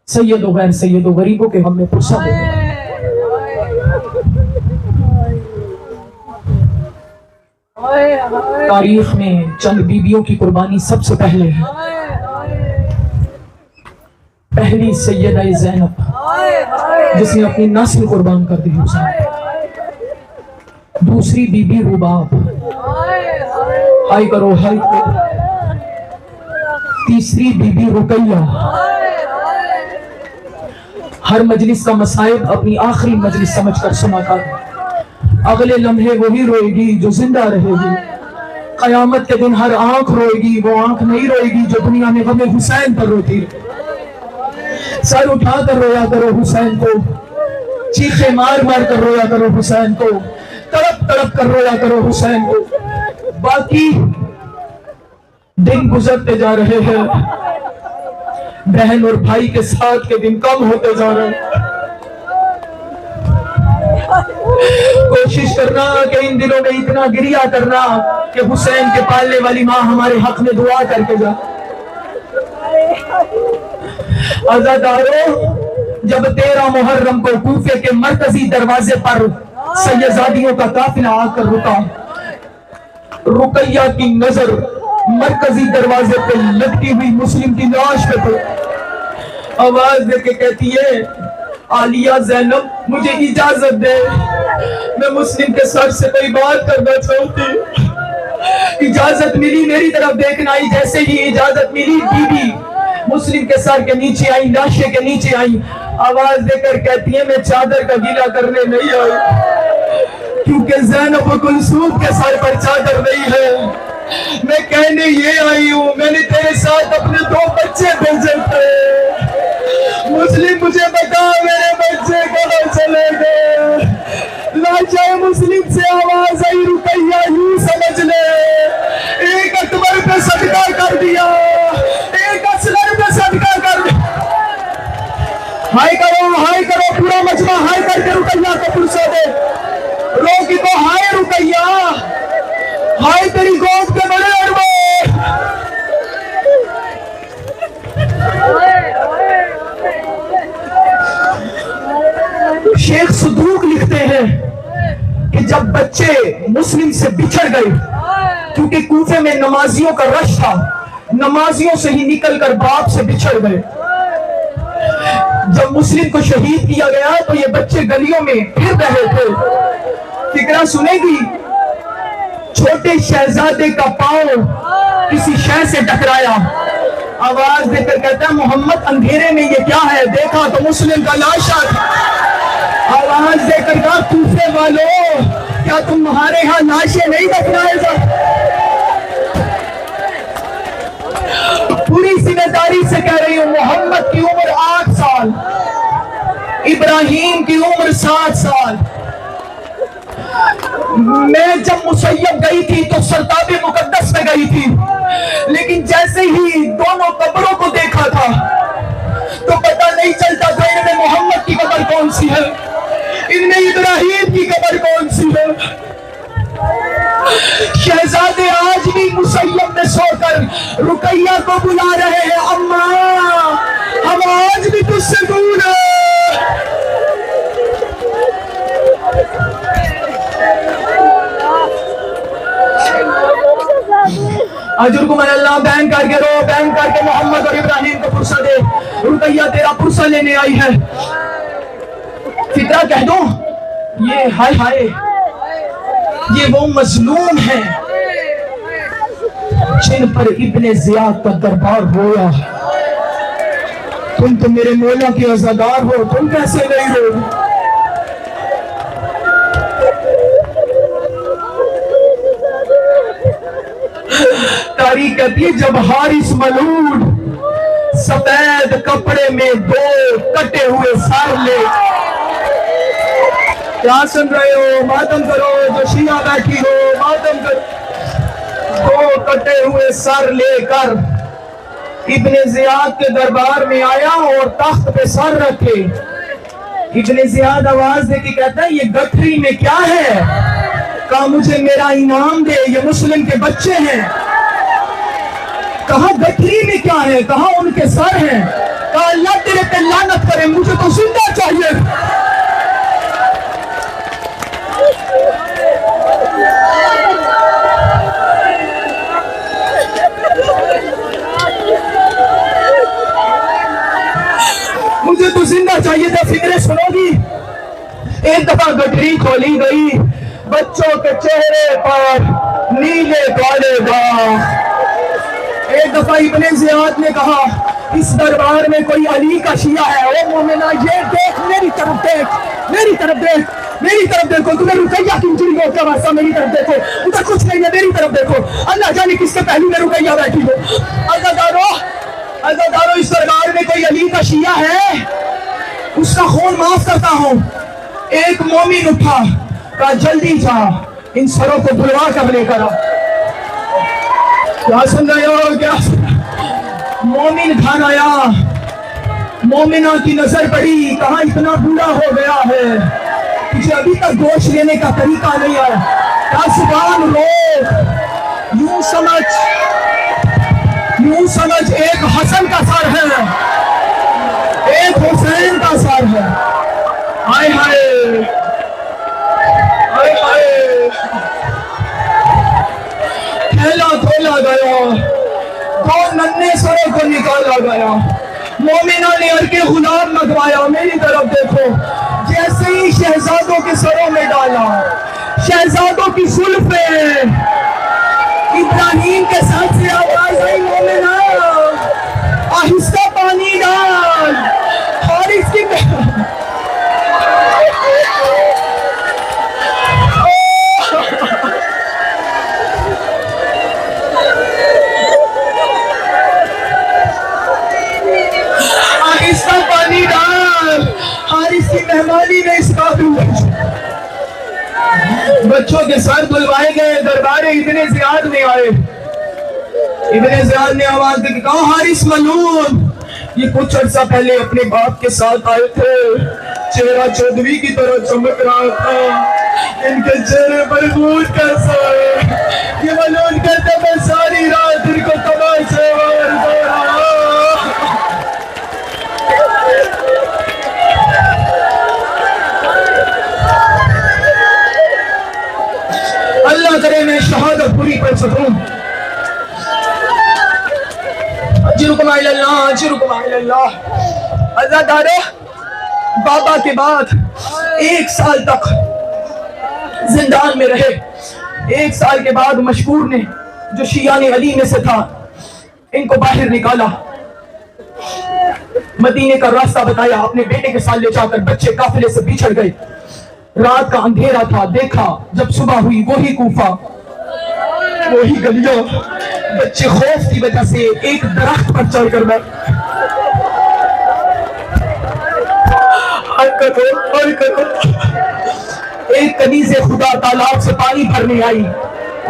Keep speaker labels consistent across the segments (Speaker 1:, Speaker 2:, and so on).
Speaker 1: سید و غیر سید و غریبوں کے غم میں پرسہ دے دے۔ تاریخ میں چند بیویوں کی قربانی سب سے پہلے ہے۔ پہلی سیدہ زینب جس نے اپنی نسل قربان کر دی حسین، دوسری بی بی رباب، ہائی کرو ہائی کرو، تیسری بی بی رقیہ۔ ہر مجلس کا مصائب اپنی آخری مجلس سمجھ کر سنا کر، اگلے لمحے وہی روئے گی جو زندہ رہے گی، قیامت کے دن ہر آنکھ روئے گی وہ آنکھ نہیں روئے گی جو دنیا میں غم حسین پر روتی ہے۔ سر اٹھا کر رویا کرو حسین کو، چیخے مار مار کر رویا کرو حسین کو، تڑپ تڑپ کر رویا کرو حسین کو۔ باقی دن گزرتے جا رہے ہیں، بہن اور بھائی کے ساتھ کے دن کم ہوتے جا رہے ہیں۔ کوشش کرنا کہ ان دنوں میں اتنا گریہ کرنا کہ حسین کے پالنے والی ماں ہمارے حق میں دعا کر کے جا۔ عزادارو، جب 13 محرم کو کوفے کے مرکزی دروازے پر سیدزادیوں کا قافلہ آ کر رکا، رقیہ کی نظر مرکزی دروازے پہ لٹکی ہوئی مسلم کی لاش پہ پڑی، آواز دے کے کہتی ہے عالیہ زینب مجھے اجازت دے، میں مسلم کے سر سے کوئی بات کرنا چاہتی۔ اجازت ملی، میری طرف دیکھنا آئی، جیسے ہی اجازت ملی بی بی مسلم کے سر کے نیچے آئی، لاشے کے نیچے آئی، آواز دے کر کہتی ہے میں چادر کا گیلا کرنے نہیں آئی، کیونکہ زینب و کلثوم کے سر پر چادر نہیں ہے، میں کہنے یہ آئی ہوں میں نے تیرے ساتھ اپنے 2 بچے بھیجے تھے، مسلم مجھے بتا میرے بچے کہاں چلے گئے۔ لاشے مسلم سے آواز آئی رقیہ یوں سمجھ لے ایک اکبر پہ صدقہ کر دیا، ایک اصغر پہ صدقہ کر دیا۔ ہائی کرو پورا مجمع ہائی کر کے رقیہ کو پرسہ دے، روکی کو ہائے رقیہ، ہائے تیری گود کے بڑے عربے۔ شیخ صدوق لکھتے ہیں کہ جب بچے مسلم سے بچھڑ گئے، کیونکہ کوفے میں نمازیوں کا رش تھا، نمازیوں سے ہی نکل کر باپ سے بچھڑ گئے، جب مسلم کو شہید کیا گیا تو یہ بچے گلیوں میں پھر رہے تھے۔ فکرہ سنے گی، چھوٹے شہزادے کا پاؤں کسی شے سے ٹکرایا، آواز دے کر کہتا ہے محمد اندھیرے میں یہ کیا ہے، دیکھا تو مسلم کا لاشا تھا، آواز دے کر کہا کوفے والو کیا تمہارے ہاں لاشیں نہیں دفنائے جاتے؟ پوری ذمہ داری سے کہہ رہی ہوں، محمد کی عمر 8 سال، ابراہیم کی عمر 7 سال۔ میں جب مسیب گئی تھی تو سرتاب مقدس میں گئی تھی، لیکن جیسے ہی دونوں قبروں کو دیکھا تھا تو پتہ نہیں چلتا تھا ان میں محمد کی قبر کون سی ہے، ان میں ابراہیم کی قبر کون سی ہے۔ شہزادے آج بھی مسیب میں سو کر رقیہ کو بلا رہے ہیں، اماں ہم آج بھی تجھ سے دور ہیں۔ اجرکم اللہ، بین کر کے رو، بین کر کے محمد اور ابراہیم کو پرسہ دے، رقیہ تیرا پرسہ لینے آئی ہے۔ فکرہ کہہ دو، یہ ہائے ہائے یہ وہ مظلوم ہیں جن پر ابن زیاد کا دربار رویا۔ تم تو میرے مولا کے عزادار ہو، تم کیسے نہیں ہو؟ تاریخ کہتی ہے جب حارث ملعون سفید کپڑے میں 2 کٹے ہوئے سر لے، کیا سن رہے ہو؟ ماتم کرو، جو شیعہ بیٹھی ہو ماتم کرو۔ 2 کٹے ہوئے سر لے کر ابن زیاد کے دربار میں آیا اور تخت پہ سر رکھے۔ ابن زیاد آواز دے کے کہتا ہے یہ گٹھری میں کیا ہے؟ کہا مجھے میرا انعام دے، یہ مسلم کے بچے ہیں۔ کہا گٹھری میں کیا ہے؟ کہا ان کے سر ہیں۔ کہا اللہ تیرے پہ لعنت تجھے تو زندہ چاہیے تھا، فکریں سنو گی؟ ایک دفعہ گٹری کھولی گئی، بچوں کے چہرے پر نیلے کالے داغ۔ ایک دفعہ ابن زیاد نے کہا اس دربار میں کوئی علی کا شیعہ ہے، او مومنہ یہ دیکھ، میری طرف دیکھ، میری طرف دیکھ، میری طرف دیکھو، تمہیں رقیہ کی انجری کو کیا واسطہ، میری طرف دیکھو، ادھر کچھ نہیں ہے، میری طرف دیکھو، اللہ جانے کس کے پہلو میں رقیہ بیٹھی ہو۔ عزادارو اس دربار میں کوئی علی کا شیعہ ہے؟ اس کا خون معاف کرتا ہوں۔ ایک مومن اٹھا، کہا جلدی جا ان سروں کو بلوا کر لے کر آ۔ کیا سن رہے ہو؟ کیا سن رہے ہو؟ مومن گھر آیا، مومنہ کی نظر پڑی، کہاں اتنا بوڑھا ہو گیا ہے، تجھے ابھی تک گوشت لینے کا طریقہ نہیں آیا؟ کیا زبان روک، یوں سمجھ ایک حسن کا سر ہے، ایک حسین کا سر ہے۔ آئے ہائے آئے ہائے، کھیلا کھولا گیا، دو ننھے سروں کو نکالا گیا، مومنہ نے عرق غلام منگوایا، میری طرف دیکھو، جیسے ہی شہزادوں کے سروں میں ڈالا، شہزادوں کی زلفیں ابراہیم کے ساتھ سے آواز آئی، مومنہ آہستہ پانی ڈال، حارث کی آہستہ پانی ڈال، حارث کی مہمانی میں اس قابل بچوں کے سر دھلوائے گئے، دربار ابن زیاد میں آئے۔ ابن زیاد نے آواز دے کے کہا حارث ملعون، یہ کچھ عرصہ پہلے اپنے باپ کے ساتھ آئے تھے، چہرہ چودھوی کی طرح چمک رہا تھا، ان کے چہرے پر خون کا سایہ، یہ ملعون کہتے میں ساری رات ان کو تماشے مارتا رہا۔ اللہ کرے میں شہادت پوری کر سکوں۔ اجرکم علی اللہ، اجرکم علی اللہ۔ عزادارو، بابا کے بعد 1 سال تک زندان میں رہے۔ 1 سال کے بعد مشکور نے، جو شیعان علی میں سے تھا، ان کو باہر نکالا، مدینے کا راستہ بتایا، اپنے بیٹے کے ساتھ لے جا کر بچے قافلے سے بچھڑ گئے۔ رات کا اندھیرا تھا، دیکھا جب صبح ہوئی وہی کوفہ، وہی گلیاں، بچے خوف کی وجہ سے ایک درخت پر چڑھ کر بیٹھ، ایک کنیز خدا تالاب سے پانی بھرنے آئی،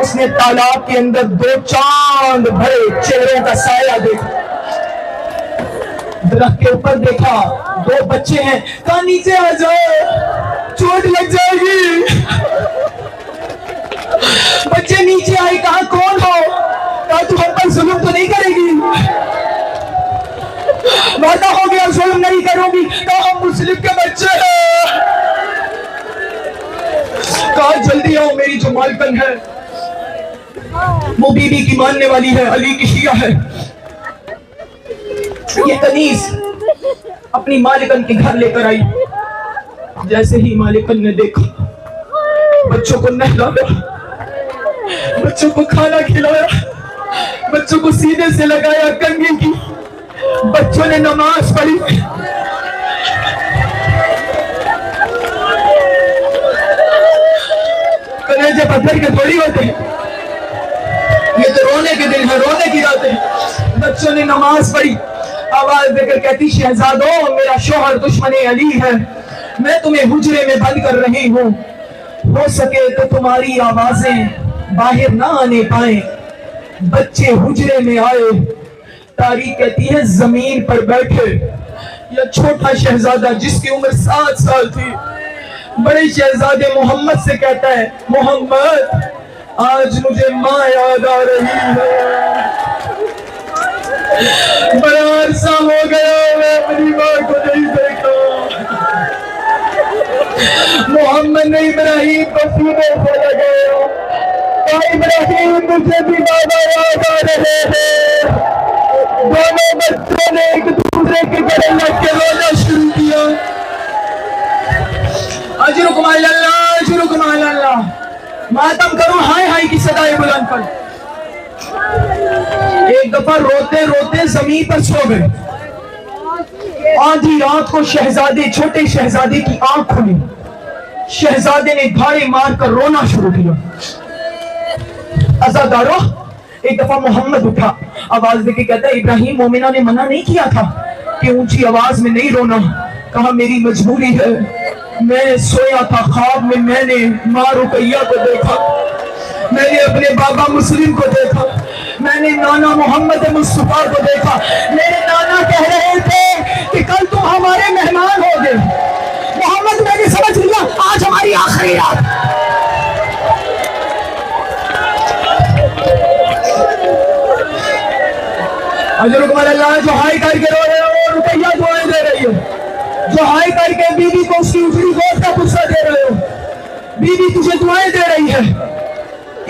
Speaker 1: اس نے تالاب کے اندر 2 چاند بھرے چہروں کا سایہ دیکھا، درخت کے اوپر دیکھا 2 بچے ہیں، کہا نیچے آ جاؤ چوٹ لگ جائے گی۔ بچے نیچے آئے، کہا کون ہو؟ کہا تم ہم پر ظلم تو نہیں کرے گی؟ وعدہ ہو گیا ظلم نہیں کروں گی۔ کہا ہم مسلم کے بچے ہیں۔ کہا جلدی آؤ، میری جو مالکن ہے وہ بی بی کی ماننے والی ہے، علی کی شیعہ ہے۔ یہ کنیز اپنی مالکن کے گھر لے کر آئی، جیسے ہی مالکن نے دیکھا، بچوں کو نہلایا، بچوں کو کھانا کھلایا، بچوں کو سینے سے لگایا، کنگھی کی، بچوں نے نماز پڑھی۔ کلیجے پتھر کے تھوڑی ہوتے ہیں، یہ تو رونے کے دن ہے، رونے کی رات ہے۔ بچوں نے نماز پڑھی، آواز دے کر کہتی شہزادو میرا شوہر دشمن علی ہے، میں تمہیں حجرے میں بند کر رہی ہوں، ہو سکے تو تمہاری آوازیں باہر نہ آنے پائیں۔ بچے حجرے میں آئے، تاریخ کہتی ہے زمین پر بیٹھے، یا چھوٹا شہزادہ جس کی عمر 7 سال تھی، بڑے شہزادے محمد سے کہتا ہے محمد آج مجھے ماں یاد آ رہی ہے، بڑا عرصہ ہو گیا میں اپنی ماں کو نہیں دیکھا۔ محمد نے ابراہیم کو سینے سے لگایا، ابراہیم مجھے بھی بابا یاد آ رہے ہیں۔ دونوں بچوں نے ایک دوسرے کے گلے لگ کے رونا شروع اجرکم علی اللہ، اجرکم علی اللہ. ماتم کرو ہائے ہائے کی صدائے بلند پر. ایک دفعہ روتے روتے زمین پر سو گئے. آدھی رات کو شہزادے، چھوٹے شہزادے کی آنکھ کھلی. شہزادے نے گھاڑے مار کر رونا شروع کیا. عزادارو، ایک دفعہ محمد اٹھا، آواز دے کے کہتا ہے ابراہیم مومنہ نے منع نہیں کیا تھا کہ اونچی آواز میں نہیں رونا. کہا میری مجبوری ہے. میں سویا تھا، خواب میں میں نے ماں رقیہ کو دیکھا، میں نے اپنے بابا مسلم کو دیکھا، میں نے نانا محمد مصطفیٰ کو دیکھا. میرے نانا کہہ رہے تھے کہ کل تم ہمارے مہمان ہوگے. محمد میں نے سمجھ لیا آج ہماری آخری رات. اجرکم علی اللہ. جو ہائی کر کے رو رہے ہو رقیہ دعائیں دے رہی ہے. جو ہائی کر کے بی بی کو اس کی اجڑی گود کا قصہ دے رہے ہو، بی بی تجھے دعائیں دے رہی ہے.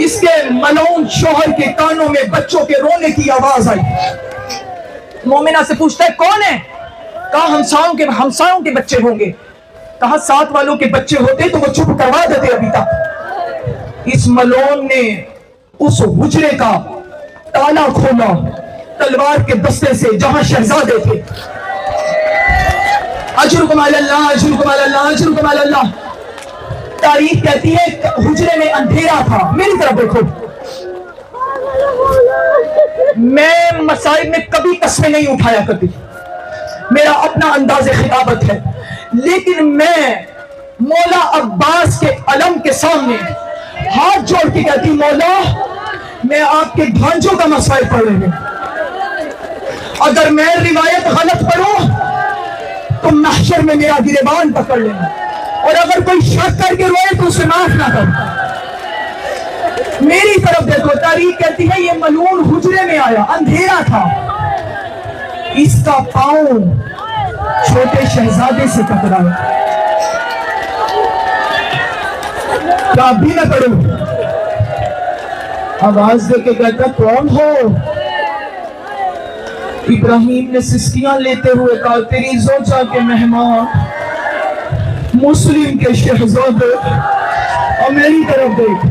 Speaker 1: اس کے ملعون شوہر کے کانوں میں بچوں کے رونے کی آواز آئی. مومنہ سے پوچھتا ہے کون ہے؟ کہا ہمسایوں کے بچے ہوں گے. کہا ساتھ والوں کے بچے ہوتے تو وہ چپ کروا دیتے ابھی تک. اس ملعون نے اس حجرے کا تالا کھولا تلوار کے دستے سے جہاں شہزادے تھے. اجرکم علی اللہ، اجرکم علی اللہ، اجرکم علی اللہ. تاریخ کہتی ہے حجرے میں اندھیرا تھا. میری طرف دیکھو، میں مسائل میں کبھی قسمیں نہیں اٹھایا کرتی، میرا اپنا انداز خطابت ہے. لیکن میں مولا عباس کے علم کے سامنے ہاتھ جوڑ کے کہتی مولا میں آپ کے بھانجوں کا مسائل پڑھ رہے ہیں. اگر میں روایت غلط پڑھوں تو محشر میں میرا گریبان پکڑ لینا، اور اگر کوئی شک کر کے روئے تو اسے معاف نہ کر. میری طرف دیکھو، تاریخ کہتی ہے یہ ملعون حجرے میں آیا، اندھیرا تھا. اس کا پاؤں چھوٹے شہزادے سے ٹکرایا. کیا بھی نہ کرو. آواز دے کے کہتا کون ہو؟ ابراہیم نے سسکیاں لیتے ہوئے کہا تیری زوجہ کے مہمان مسلم کے شہزادے. اور میری طرف دیکھ،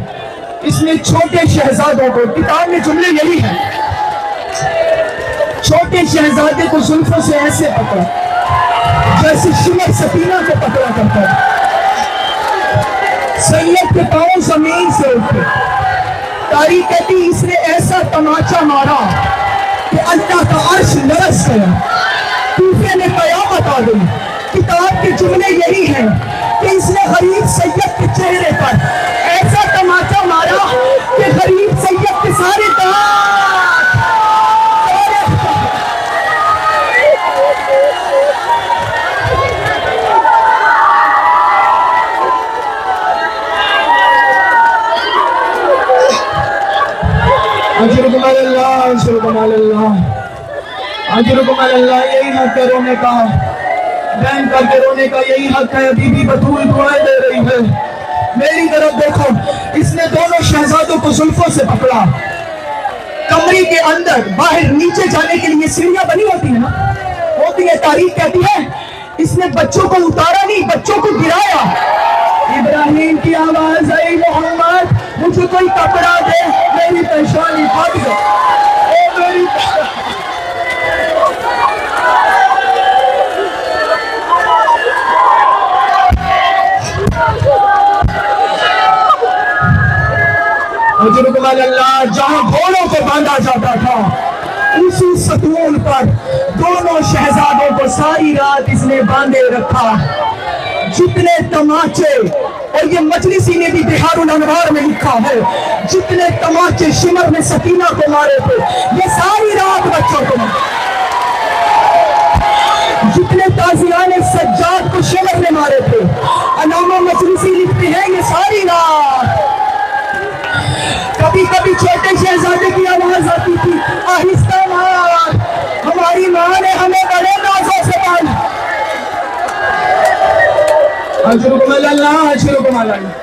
Speaker 1: اس نے چھوٹے شہزادوں کو، کتاب میں جملے یہی ہیں، چھوٹے شہزادے کو زلفوں سے ایسے پکڑا جیسے شمر سفینہ کو پکڑا کرتا ہے. سید کے پاؤں زمین سے اٹھے. تاریخ کہتی اس نے ایسا تماچا مارا کہ اللہ کا عرش لرز گیا، کوفے میں قیامت آ گئی. کتاب کے جملے یہی ہیں کہ اس نے غریب سید کے چہرے پر ایسا تماچا مارا کہ غریب سید کے سارے دانت اجرکم علی اللہ، اجرکم علی اللہ، اجرکم علی اللہ. یہی حق ہے رونے کا، بہن کر کے رونے کا یہی حق ہے. بی بی بطول دعائیں دے رہی ہے. میری طرف دیکھو، اس نے دونوں شہزادوں کو زلفوں سے پکڑا. کمرے کے اندر باہر نیچے جانے کے لیے سیڑھیاں بنی ہوتی ہیں نا، ہوتی ہے. تاریخ کہتی ہے اس نے بچوں کو اتارا نہیں، بچوں کو گرایا. ابراہیم کی آواز آئی محمد مجھے کوئی کپڑا دے، میری پریشانی پھٹ گئی. اجرکم علی اللہ. جہاں گھوڑوں کو باندھا جاتا تھا اسی ستون پر دونوں شہزادوں کو ساری رات اس نے باندھے رکھا. جتنے تماچے، اور یہ مجلسی نے بھی بہار الانوار میں لکھا ہے، جتنے تماچے شمر نے سکینہ کو مارے تھے یہ ساری رات بچوں کو مارے. جتنے تازیان سجاد کو شمر نے مارے تھے علامہ مجلسی لکھتے ہیں یہ ساری رات. کبھی کبھی چھوٹے شہزادے کی آواز آتی تھی آہستہ مار، ہماری ماں نے ہمیں بڑے نازوں سے پالا. اجرکم علی اللہ، اجرکم علی اللہ.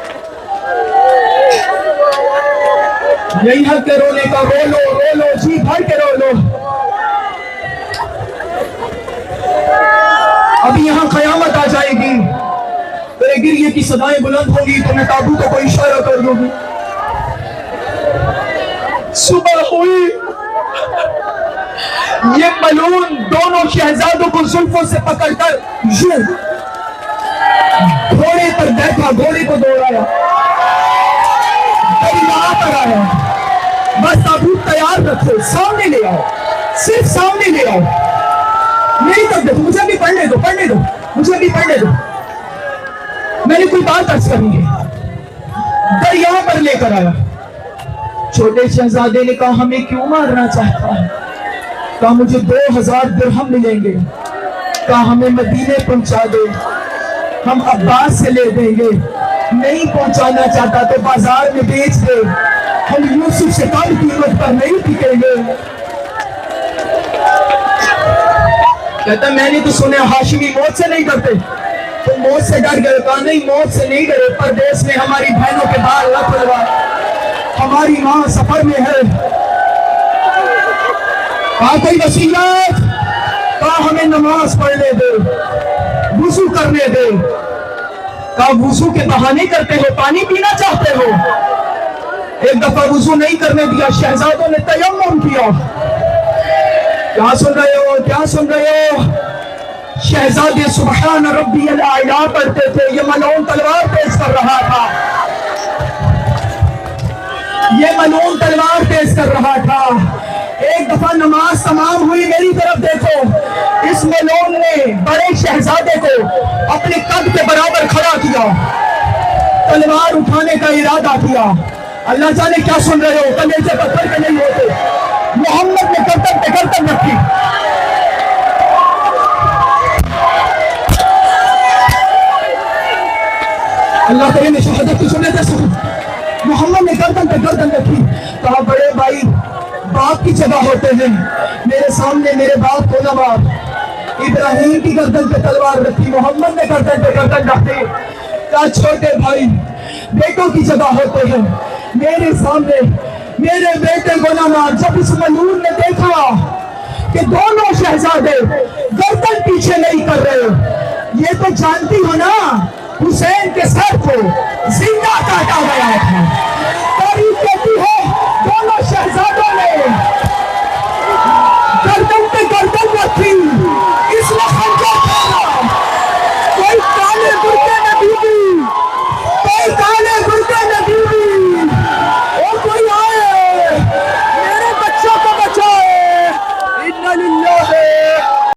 Speaker 1: یہی حق ہے رونے کا. رو لو، رو لو، جی بھر کے رو لو. ابھی یہاں قیامت آ جائے گی تو ایک گریے کی صدائیں بلند ہوگی تو میں تابوتوں کو اشارہ کر دوں گی. صبح ہوئی، یہ ملعون دونوں شہزادوں کو زلفوں سے پکڑ کر یوں گھوڑے پر بیٹھا، گھوڑے کو دوڑایا، دریا پر آیا. بس تابوت تیار رکھو، سامنے لے آؤ، صرف سامنے لے آؤ. میری طرف دیکھو، مجھے بھی پڑھنے دو، پڑھنے دو، مجھے بھی پڑھنے دو. میں نے کوئی بات عرض کرنی ہے. دریا پر لے کر آیا. چھوٹے شہزادے نے کہا ہمیں کیوں مارنا چاہتا ہے؟ کہا مجھے 2000 درہم ملیں گے. کہا ہمیں مدینے پہنچا دے، ہم عباس سے لے دیں گے. نہیں پہنچانا چاہتا تو بازار میں بیچ دے، ہم یوسف سے کم قیمت پر نہیں بکیں گے. کہتا میں نے تو سنا ہاشمی موت سے نہیں ڈرتے، تو موت سے ڈر گئے. کہا نہیں، موت سے نہیں ڈرے، پردیس میں ہماری بہنوں کے بال نہ پڑوا، ہماری ماں سفر میں ہے. کہا کوئی وصیت؟ کہا ہمیں نماز پڑھنے دے، وضو کرنے دے. کہا وضو کے بہانے کرتے ہو، پانی پینا چاہتے ہو؟ ایک دفعہ وضو نہیں کرنے دیا، شہزادوں نے تیمم کیا. کیا سن رہے ہو، کیا سن رہے ہو؟ شہزادے سبحان ربی الاعلیٰ پڑھتے تھے. یہ ملعون تلوار تیز کر رہا تھا، یہ ملعون تلوار تیز کر رہا تھا. ایک دفعہ نماز تمام ہوئی، میری طرف دیکھو، اس ملعون نے بڑے شہزادے کو اپنے قد کے برابر کھڑا کیا، تلوار اٹھانے کا ارادہ کیا. اللہ جانے کیا سن رہے ہو، کلیجے پتھر کے نہیں ہوتے. محمد نے گردن پہ گردن رکھی. اللہ تعالیٰ نے شہادت کی سننے دے. محمد نے گردن پہ گردن رکھی. کہا بڑے بھائی باپ کی جگہ ہوتے ہیں، میرے سامنے میرے باپ کو نہ مار. ابراہیم کی گردن پہ تلوار رکھی، محمد نے گردن پہ گردن رکھی. کہا چھوٹے بھائی بیٹوں کی جگہ ہوتے ہیں، میرے سامنے میرے بیٹے کو نہ مار. جب اس ملعون نے دیکھا کہ دونوں شہزادے گردن پیچھے نہیں کر رہے، یہ تو جانتی ہو نا حسین کے سر کو زندہ کاٹا گیا تھا.